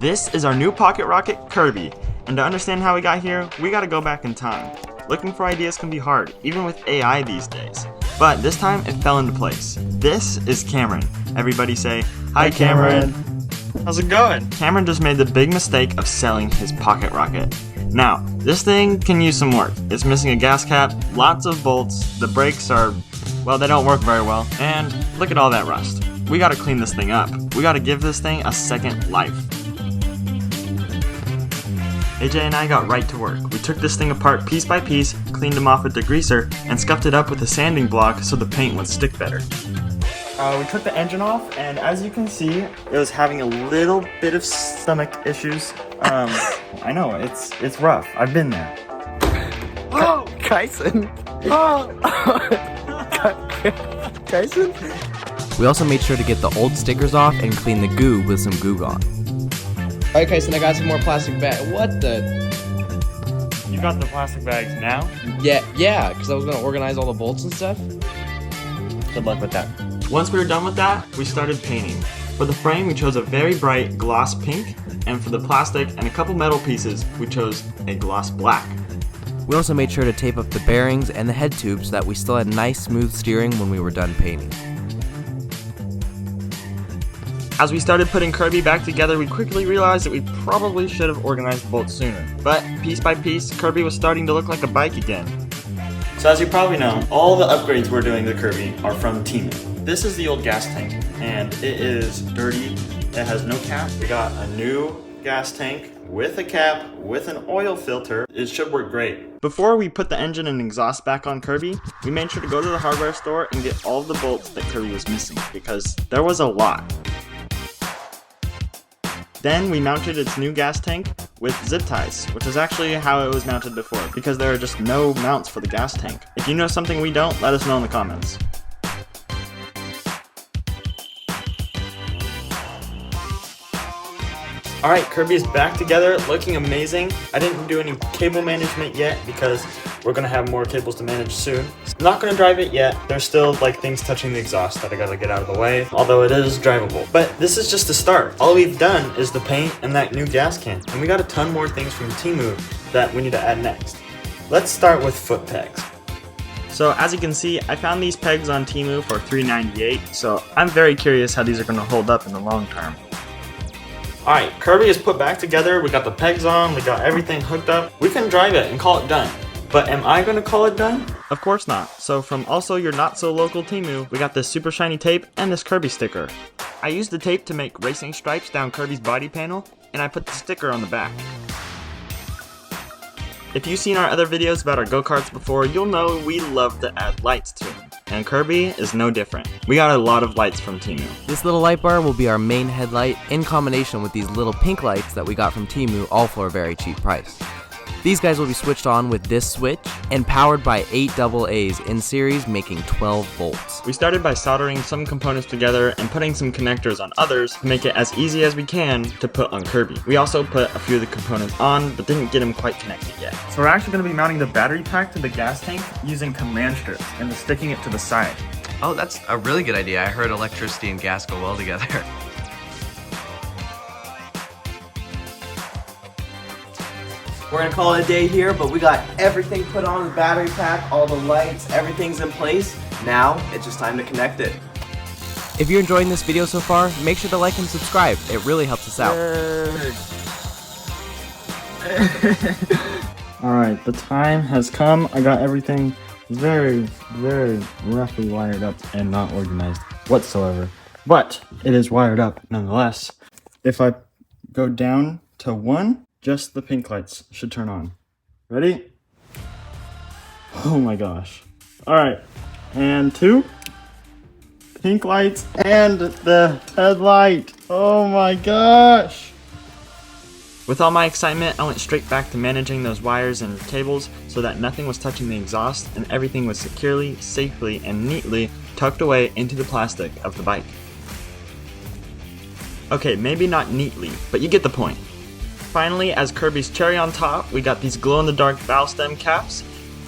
This is our new pocket rocket, Kirby, and to understand how we got here, we gotta go back in time. Looking for ideas can be hard, even with AI these days. But this time, it fell into place. This is Cameron. Everybody say, "Hi Cameron." How's it going? Cameron just made the big mistake of selling his pocket rocket. Now, this thing can use some work. It's missing a gas cap, lots of bolts, the brakes are, well, they don't work very well, and look at all that rust. We gotta clean this thing up. We gotta give this thing a second life. AJ and I got right to work. We took this thing apart piece by piece, cleaned them off with degreaser, and scuffed it up with a sanding block so the paint would stick better. We took the engine off, and as you can see, it was having a little bit of stomach issues. I know, it's rough. I've been there. Oh! Kaison! Oh! Kaison? We also made sure to get the old stickers off and clean the goo with some Goo Gone. Alright, Kaison, I got some more plastic bags. What the? You got the plastic bags now? Yeah, because I was going to organize all the bolts and stuff. Good luck with that. Once we were done with that, we started painting. For the frame, we chose a very bright gloss pink, and for the plastic and a couple metal pieces, we chose a gloss black. We also made sure to tape up the bearings and the head tubes so that we still had nice smooth steering when we were done painting. As we started putting Kirby back together, we quickly realized that we probably should have organized the bolts sooner. But piece by piece, Kirby was starting to look like a bike again. So as you probably know, all the upgrades we're doing to Kirby are from TEMU. This is the old gas tank, and it is dirty. It has no cap. We got a new gas tank with a cap, with an oil filter. It should work great. Before we put the engine and exhaust back on Kirby, we made sure to go to the hardware store and get all of the bolts that Kirby was missing, because there was a lot. Then we mounted its new gas tank with zip ties, which is actually how it was mounted before, because there are just no mounts for the gas tank. If you know something we don't, let us know in the comments. Alright, Kirby is back together, looking amazing. I didn't do any cable management yet because we're going to have more cables to manage soon. I'm not going to drive it yet. There's still things touching the exhaust that I got to get out of the way, although it is drivable. But this is just the start. All we've done is the paint and that new gas can. And we got a ton more things from TEMU that we need to add next. Let's start with foot pegs. So as you can see, I found these pegs on TEMU for $3.98, so I'm very curious how these are going to hold up in the long term. Alright, Kirby is put back together, we got the pegs on, we got everything hooked up. We can drive it and call it done. But am I going to call it done? Of course not. So from also your not so local TEMU, we got this super shiny tape and this Kirby sticker. I used the tape to make racing stripes down Kirby's body panel, and I put the sticker on the back. If you've seen our other videos about our go-karts before, you'll know we love to add lights to them. And Kirby is no different. We got a lot of lights from TEMU. This little light bar will be our main headlight in combination with these little pink lights that we got from TEMU, all for a very cheap price. These guys will be switched on with this switch and powered by 8 AA's in series, making 12 volts. We started by soldering some components together and putting some connectors on others to make it as easy as we can to put on Kirby. We also put a few of the components on, but didn't get them quite connected yet. So we're actually going to be mounting the battery pack to the gas tank using command strips and then sticking it to the side. Oh, that's a really good idea. I heard electricity and gas go well together. We're going to call it a day here, but we got everything put on the battery pack, all the lights, everything's in place. Now, it's just time to connect it. If you're enjoying this video so far, make sure to like and subscribe. It really helps us out. Alright, the time has come. I got everything very, very roughly wired up and not organized whatsoever. But it is wired up nonetheless. If I go down to 1, just the pink lights should turn on. Ready? Oh my gosh. Alright, and 2. Pink lights and the headlight. Oh my gosh. With all my excitement, I went straight back to managing those wires and cables so that nothing was touching the exhaust and everything was securely, safely, and neatly tucked away into the plastic of the bike. Okay, maybe not neatly, but you get the point. Finally, as Kirby's cherry on top, we got these glow-in-the-dark valve stem caps,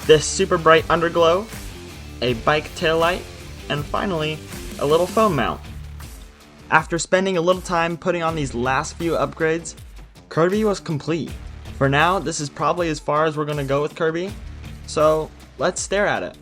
this super bright underglow, a bike taillight, and finally, a little foam mount. After spending a little time putting on these last few upgrades, Kirby was complete. For now, this is probably as far as we're gonna go with Kirby, so let's stare at it.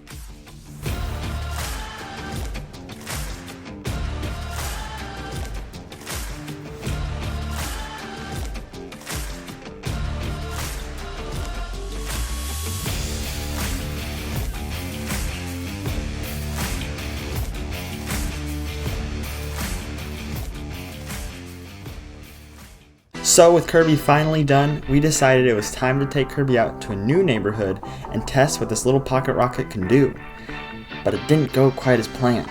So with Kirby finally done, we decided it was time to take Kirby out to a new neighborhood and test what this little pocket rocket can do. But it didn't go quite as planned.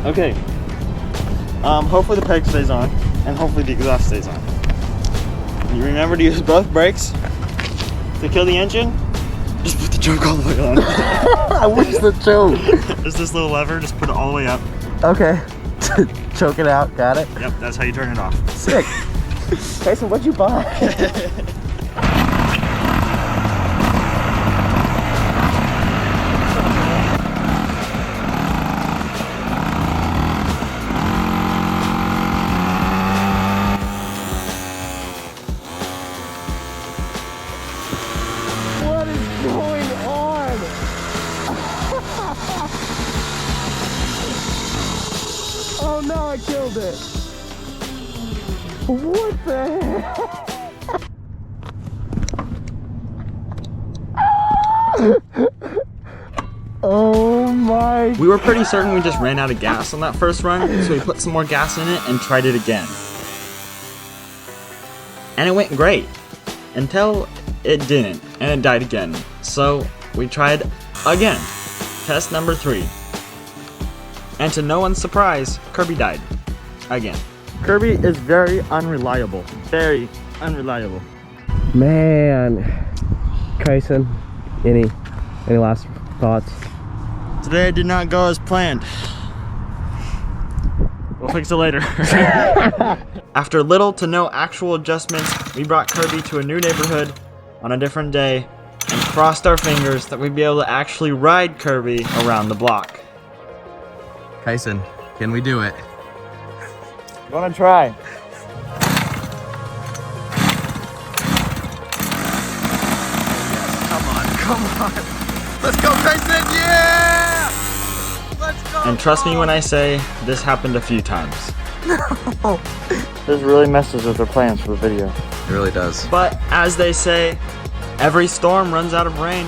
Okay, hopefully the peg stays on, and hopefully the exhaust stays on. You remember to use both brakes to kill the engine? Just put the choke all the way on. Where's the choke? There's this little lever, just put it all the way up. Okay. Choke it out, got it? Yep, that's how you turn it off. Sick. Kaison, what'd you buy? What is going on? Oh no, I killed it. What the heck? Oh my. We were pretty certain we just ran out of gas on that first run, so we put some more gas in it and tried it again. And it went great, until it didn't, and it died again. So we tried again, test number 3. And to no one's surprise, Kirby died, again. Kirby is very unreliable, very unreliable. Man. Kaison, any last thoughts? Today did not go as planned. We'll fix it later. After little to no actual adjustments, we brought Kirby to a new neighborhood on a different day and crossed our fingers that we'd be able to actually ride Kirby around the block. Kaison, can we do it? Gonna try. Come on. Let's go, Kaison, yeah! Let's go! And trust me when I say, this happened a few times. This really messes with our plans for the video. It really does. But as they say, every storm runs out of rain.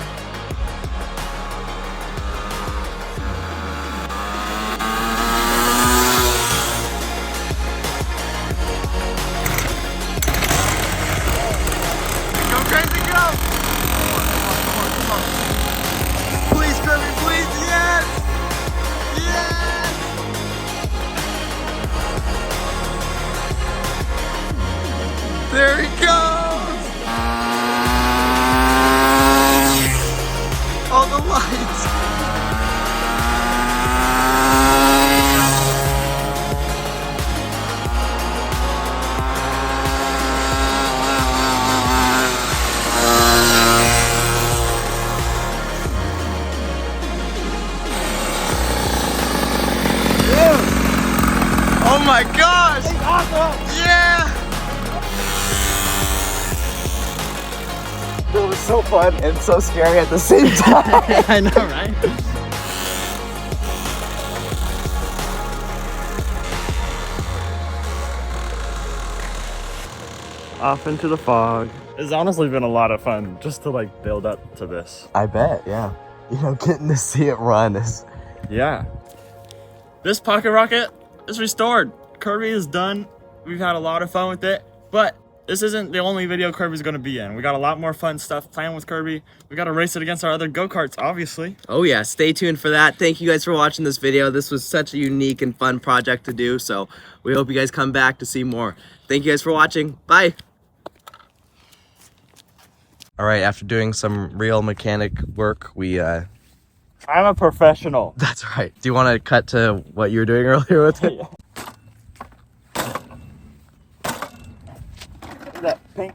Go, Kaison, go! Come on. Please, Kirby, please, yes! Yes! There he goes! All the lights! Oh my gosh! Yeah! It was so fun and so scary at the same time. I know, right? Off into the fog. It's honestly been a lot of fun just to like build up to this. I bet, yeah. You know, getting to see it run is... Yeah. This pocket rocket is restored. Kirby is done. We've had a lot of fun with it, but this isn't the only video Kirby's going to be in. We got a lot more fun stuff planned with Kirby. We got to race it against our other go-karts, obviously. Oh yeah, stay tuned for that. Thank you guys for watching this video. This was such a unique and fun project to do, so we hope you guys come back to see more. Thank you guys for watching. Bye! All right, after doing some real mechanic work, we I'm a professional. That's right. Do you want to cut to what you were doing earlier with it?